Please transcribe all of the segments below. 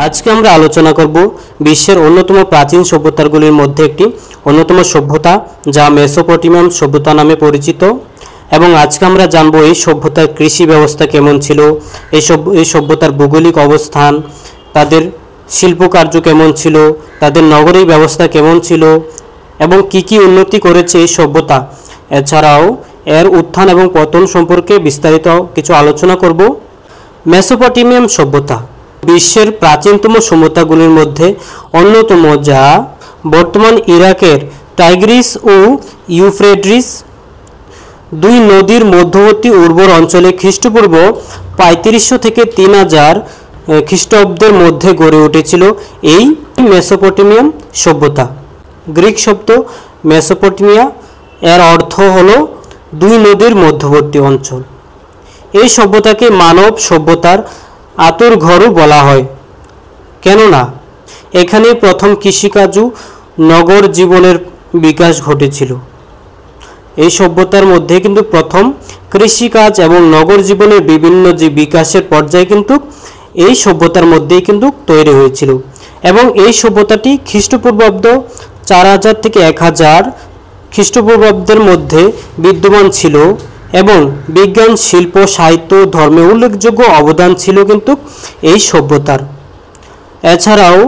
আজকে আমরা আলোচনা করব বিশ্বের অন্যতম প্রাচীন সভ্যতাগুলির মধ্যে একটি অন্যতম সভ্যতা যা মেসোপটেমিয়ান সভ্যতা নামে পরিচিত। এবং আজকে আমরা জানব এই সভ্যতার কৃষি ব্যবস্থা কেমন ছিল, এই সভ্যতার ভৌগোলিক অবস্থান, তাদের শিল্পকার্য কেমন ছিল, তাদের নগরীর ব্যবস্থা কেমন ছিল এবং কি কি উন্নতি করেছে এই সভ্যতা। এছাড়াও এর উত্থান এবং পতন সম্পর্কে বিস্তারিত কিছু আলোচনা করব। মেসোপটেমিয়ান সভ্যতা বিশ্বের প্রাচীনতম সভ্যতাগুলির মধ্যে অন্যতম, যা বর্তমান ইরাকের টাইগ্রিস ও ইউফ্রেটিস দুই নদীর মধ্যবর্তী উর্বর অঞ্চলে খ্রিস্টপূর্ব 3500 থেকে 3000 খ্রিস্টাব্দের মধ্যে গড়ে উঠেছিল এই মেসোপটেমিয়ান সভ্যতা। গ্রিক শব্দ মেসোপটেমিয়া এর অর্থ হলো দুই নদীর মধ্যবর্তী অঞ্চল। এই সভ্যতাকে মানব সভ্যতার আঁতুড়ঘরও বলা হয়, কেননা এখানে প্রথম কৃষিকাজ ও নগর জীবনের বিকাশ ঘটেছিল। এই সভ্যতার মধ্যে কিন্তু প্রথম কৃষিকাজ এবং নগর জীবনের বিভিন্ন যে বিকাশের পর্যায়ে কিন্তু এই সভ্যতার মধ্যেই কিন্তু তৈরি হয়েছিল। এবং এই সভ্যতাটি খ্রিস্টপূর্বাব্দ 4000 থেকে 1000 খ্রিস্টপূর্বাব্দের মধ্যে বিদ্যমান ছিল এবং বিজ্ঞান, শিল্প, সাহিত্য, ধর্মে উল্লেখযোগ্য অবদান ছিল কিন্তু এই সভ্যতার। এছাড়াও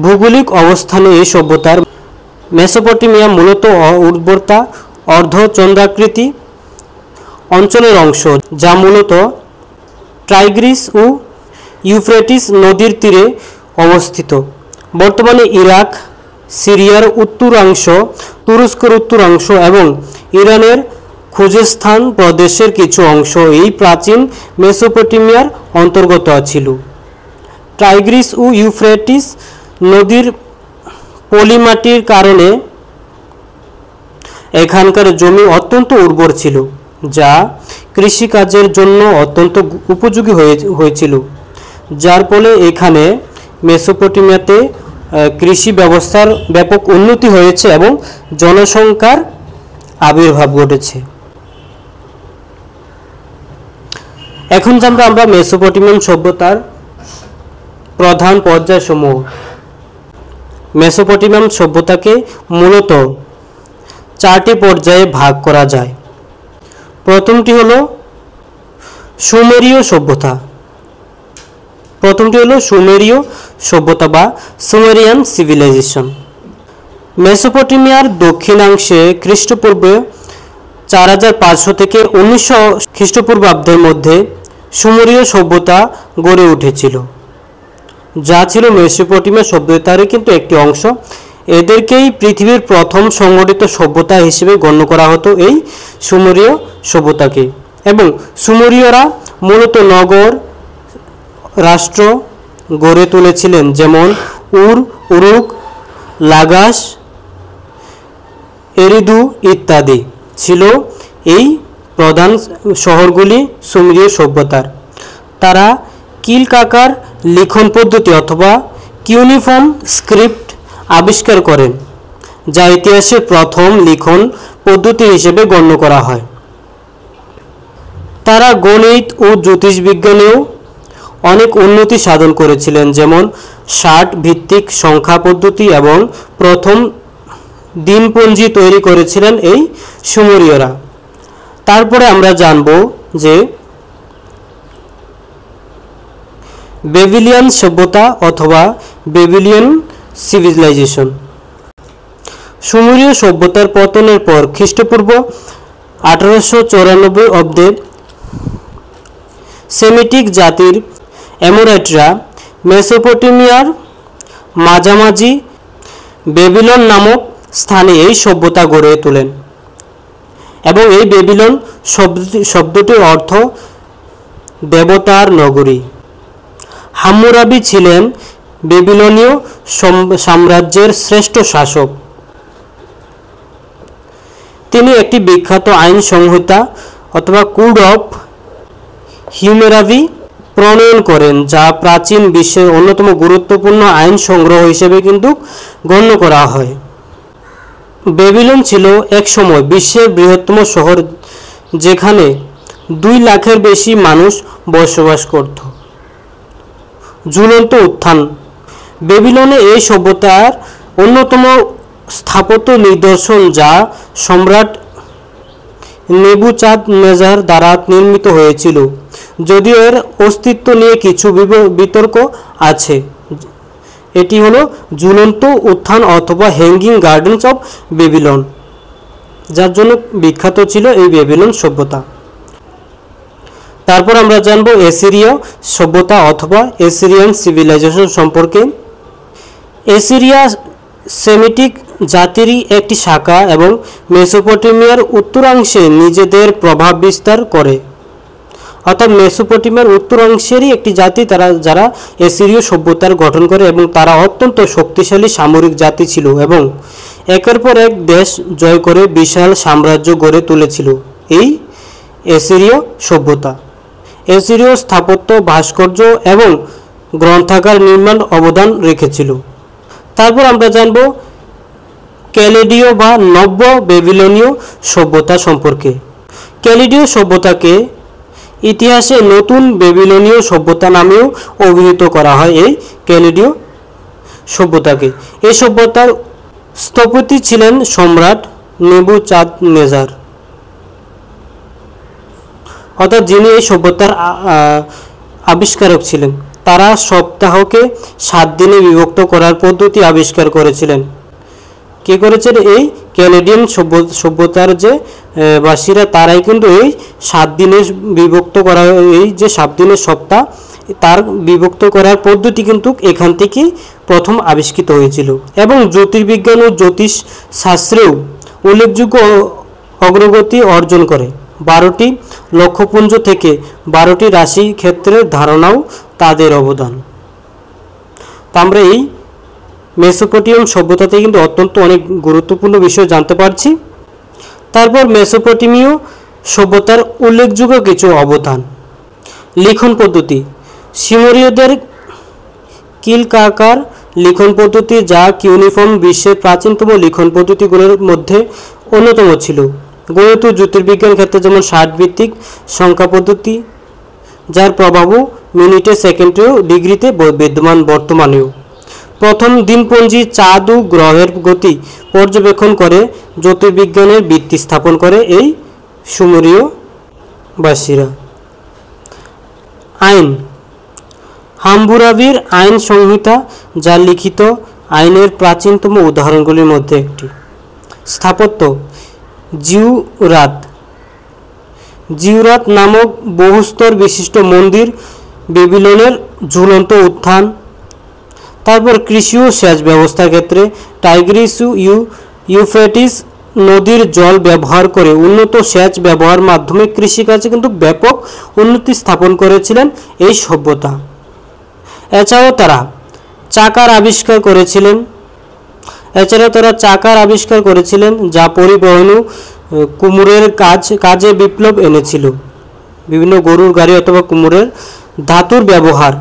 ভৌগোলিক অবস্থানে এই সভ্যতার মেসোপটেমিয়া মূলত উর্বরতা অর্ধচন্দ্রাকৃতি অঞ্চলের অংশ, যা মূলত টাইগ্রিস ও ইউফ্রেটিস নদীর তীরে অবস্থিত। বর্তমানে ইরাক, সিরিয়ার উত্তরাংশ, তুরস্কের উত্তরাংশ এবং ইরানের খুজেস্তান প্রদেশের কিছু অংশ এই প্রাচীন মেসোপটেমিয়ার অন্তর্গত ছিল। টাইগ্রিস ও ইউফ্রেটিস নদীর পলিমাটির কারণে এখানকার জমি অত্যন্ত উর্বর ছিল, যা কৃষিকাজের জন্য অত্যন্ত উপযোগী হয়েছিল, যার ফলে এখানে মেসোপটেমিয়াতে কৃষি ব্যবস্থার ব্যাপক উন্নতি হয়েছে এবং জনসংখ্যার আবির্ভাব ঘটেছে। এখন জানবো আমরা মেসোপটেমিয়ান সভ্যতার প্রধান পর্যায়সমূহ। মেসোপটেমিয়ান সভ্যতাকে মূলত 4টি পর্যায়ে ভাগ করা যায়। প্রথমটি হলো সুমেরীয় সভ্যতা বা সুমেরিয়ান সিভিলাইজেশন। মেসোপটেমিয়ার দক্ষিণাংশে খ্রিস্টপূর্বে 4500 থেকে 1900 খ্রিস্টপূর্বাব্দের মধ্যে সুমেরীয় সভ্যতা গড়ে উঠেছিল, যা ছিল মেসোপটেমিয়া সভ্যতারই কিন্তু একটি অংশ। এদেরকেই পৃথিবীর প্রথম সংগঠিত সভ্যতা হিসেবে গণ্য করা হতো এই সুমেরীয় সভ্যতাকে। এবং সুমেরীয়রা মূলত নগর রাষ্ট্র গড়ে তুলেছিলেন, যেমন উরুক, লাগাস, এরিদু ইত্যাদি ছিল এই প্রধান শহরগুলি সুমেরীয় সভ্যতার। তারা কিলকাকার লিখন পদ্ধতি অথবা কিউনিফর্ম স্ক্রিপ্ট আবিষ্কার করেন, যা ইতিহাসের প্রথম লিখন পদ্ধতি হিসেবে গণ্য করা হয়। তারা গণিত ও জ্যোতিষবিজ্ঞানেও অনেক উন্নতি সাধন করেছিলেন, যেমন 60 ভিত্তিক সংখ্যা পদ্ধতি এবং প্রথম দিনপঞ্জি তৈরি করেছিলেন এই সুমেরীয়রা। তারপরে আমরা জানব যে বেবিলিয়ান সভ্যতা অথবা বেবিলিয়ান সিভিলাইজেশন। সুমেরীয় সভ্যতার পতনের পর খ্রিস্টপূর্ব 1894 অব্দে সেমিটিক জাতির এমোরাইটরা মেসোপটেমিয়ার মাঝামাঝি বেবিলন নামক স্থানে এই সভ্যতা গড়ে তোলেন। এবং এই বেবিলন শব্দটির অর্থ দেবতার নগরী। হাম্মুরাবি ছিলেন বেবিলনীয় সাম্রাজ্যের শ্রেষ্ঠ শাসক। তিনি একটি বিখ্যাত আইন সংহিতা অথবা কোড অফ হিউমেরাবি প্রণয়ন করেন, যা প্রাচীন বিশ্বের অন্যতম গুরুত্বপূর্ণ আইন সংগ্রহ হিসেবে কিন্তু গণ্য করা হয়। বেবিলন ছিল একসময় বিশ্বের বৃহত্তম শহর, যেখানে 2 লাখের বেশি মানুষ বসবাস করত। ঝুলন্ত উত্থান। বেবিলনে এই সভ্যতার অন্যতম স্থাপত্য নিদর্শন যা সম্রাট নেবুচাঁদনেজার দ্বারা নির্মিত হয়েছিল, যদিও এর অস্তিত্ব নিয়ে কিছু বিতর্ক আছে। এটি হলো ঝুলন্ত উত্থান অথবা হ্যাঙ্গিং গার্ডেন্স অফ বেবিলন, যার জন্য বিখ্যাত ছিল এই বেবিলন সভ্যতা। তারপর আমরা জানব এসিরীয় সভ্যতা অথবা এসিরিয়ান সিভিলাইজেশন সম্পর্কে। এসিরিয়া সেমিটিক জাতিরই একটি শাখা এবং মেসোপটেমিয়ার উত্তরাংশে নিজেদের প্রভাব বিস্তার করে। অর্থাৎ মেসোপটেমিয়ার উত্তরাংশেরই একটি জাতি যারা এসিরীয় সভ্যতার গঠন করে এবং তারা অত্যন্ত শক্তিশালী সামরিক জাতি ছিল এবং একের পর এক দেশ জয় করে বিশাল সাম্রাজ্য গড়ে তুলেছিল এই এসিরীয় সভ্যতা। এসিরীয় স্থাপত্য, ভাস্কর্য এবং গ্রন্থাগার নির্মাণ অবদান রেখেছিল। তারপর আমরা জানব ক্যালেডীয় বা নব্য বেবিলনীয় সভ্যতা সম্পর্কে। ক্যালেডীয় সভ্যতাকে ইতিহাসে নতুন বেবিলনীয় সভ্যতা নামেও অভিহিত করা হয়। এই ক্যালেডীয় সভ্যতাকে, এই সভ্যতার স্থপতি ছিলেন সম্রাট নেবুচাঁদনেজার, অর্থাৎ যিনি এই সভ্যতার আবিষ্কারক ছিলেন। তারা সপ্তাহকে 7 দিনে বিভক্ত করার পদ্ধতি আবিষ্কার করেছিলেন। কে করেছেন? এই ক্যালেডিয়ান সভ্যতার যে বাসীরা, তারাই কিন্তু এই 7 দিনে বিভক্ত করা, এই যে 7 দিনের সপ্তাহ, তার বিভক্ত করার পদ্ধতি কিন্তু এখান থেকেই প্রথম আবিষ্কৃত হয়েছিল। এবং জ্যোতির্বিজ্ঞান ও জ্যোতিষ শাস্ত্রেও উল্লেখযোগ্য অগ্রগতি অর্জন করে। 12টি লক্ষ্যপুঞ্জ থেকে 12টি রাশি ক্ষেত্রের ধারণাও তাদের অবদান। তা আমরা এই মেসোপটেমিয়ান সভ্যতাতে কিন্তু অত্যন্ত অনেক গুরুত্বপূর্ণ বিষয় জানতে পারছি। তারপর মেসোপটেমীয় সভ্যতার উল্লেখযোগ্য কিছু অবদান। লিখন পদ্ধতি। সিমরীয়দের কিলকাকার লিখন পদ্ধতি, যা কিউনিফর্ম বিশ্বের প্রাচীনতম লিখন পদ্ধতিগুলোর মধ্যে অন্যতম ছিল। গণিত ও জ্যোতির্বিজ্ঞান ক্ষেত্রে যেমন 60 ভিত্তিক সংখ্যা পদ্ধতি, যার প্রভাবও মিনিটে, সেকেন্ডে, ডিগ্রিতে বিদ্যমান বর্তমানেও। প্রথম দিনপঞ্জি, চাঁদ ও গ্রহের গতি পর্যবেক্ষণ করে জ্যোতির্বিজ্ঞানের ভিত্তি স্থাপন করে এই সুমেরীয়বাসীরা। আইন। হাম্মুরাবির আইন সংহিতা, যা লিখিত আইনের প্রাচীনতম উদাহরণগুলির মধ্যে একটি। স্থাপত্য। জিউরাত নামক বহুস্তর বিশিষ্ট মন্দির বেবিলনের ঝুলন্ত উত্থান। তারপর কৃষি ও সেচ ব্যবস্থার ক্ষেত্রে টাইগ্রিস ও ইউফ্রেটিস নদীর জল ব্যবহার করে উন্নত সেচ ব্যবহার মাধ্যমে কৃষিকাজে কিন্তু ব্যাপক উন্নতি স্থাপন করেছিলেন এই সভ্যতা। এছাড়াও তারা চাকার আবিষ্কার করেছিলেন, যা পরিবহন ও কুমোরের কাজে বিপ্লব এনেছিল। বিভিন্ন গরুর গাড়ি অথবা কুমোরের ধাতুর ব্যবহার।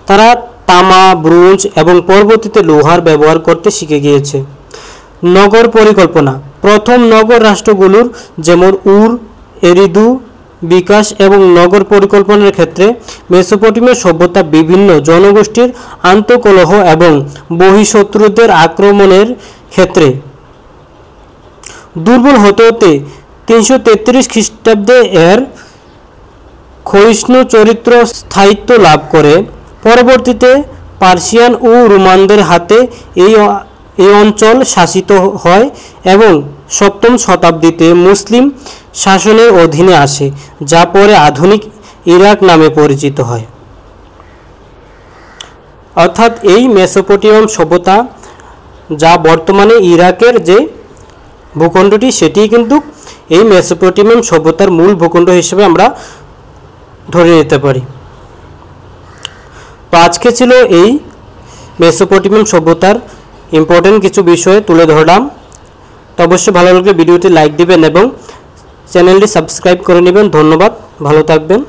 তারা তামা, ব্রোঞ্জ এবং পরবর্তীতে লোহার ব্যবহার করতে শিখে গিয়েছে। নগর পরিকল্পনা। প্রথম নগর রাষ্ট্রগুলোর যেমন উর, এরিদু বিকাশ এবং নগর পরিকল্পনার ক্ষেত্রে মেসোপটেমিয়া সভ্যতা বিভিন্ন জনগোষ্ঠীর আন্তঃকলহ এবং বহিঃশত্রুদের আক্রমণের ক্ষেত্রে দুর্বল হতে হতে 333 খ্রিস্টাব্দে এর ক্ষয়িষ্ণু চরিত্র স্থায়িত্ব লাভ করে। পরবর্তীতে পার্সিয়ান ও রোমানদের হাতে এই অঞ্চল শাসিত হয় এবং 7ম শতাব্দীতে মুসলিম শাসনের অধীনে আসে, যা পরে আধুনিক ইরাক নামে পরিচিত হয়। অর্থাৎ এই মেসোপটেমিয়ান সভ্যতা, যা বর্তমানে ইরাকের যে ভূখণ্ডটি, সেটি কিন্তু এই মেসোপটেমিয়ান সভ্যতার মূল ভূখণ্ড হিসেবে আমরা ধরে নিতে পারি। তো আজকে ছিল এই মেসোপটেমিয়ান সভ্যতার ইম্পর্টেন্ট কিছু বিষয় তুলে ধরলাম। তো অবশ্যই ভালো লাগলে ভিডিওটি লাইক দিবেন এবং চ্যানেলটি সাবস্ক্রাইব করে নেবেন। ধন্যবাদ, ভালো থাকবেন।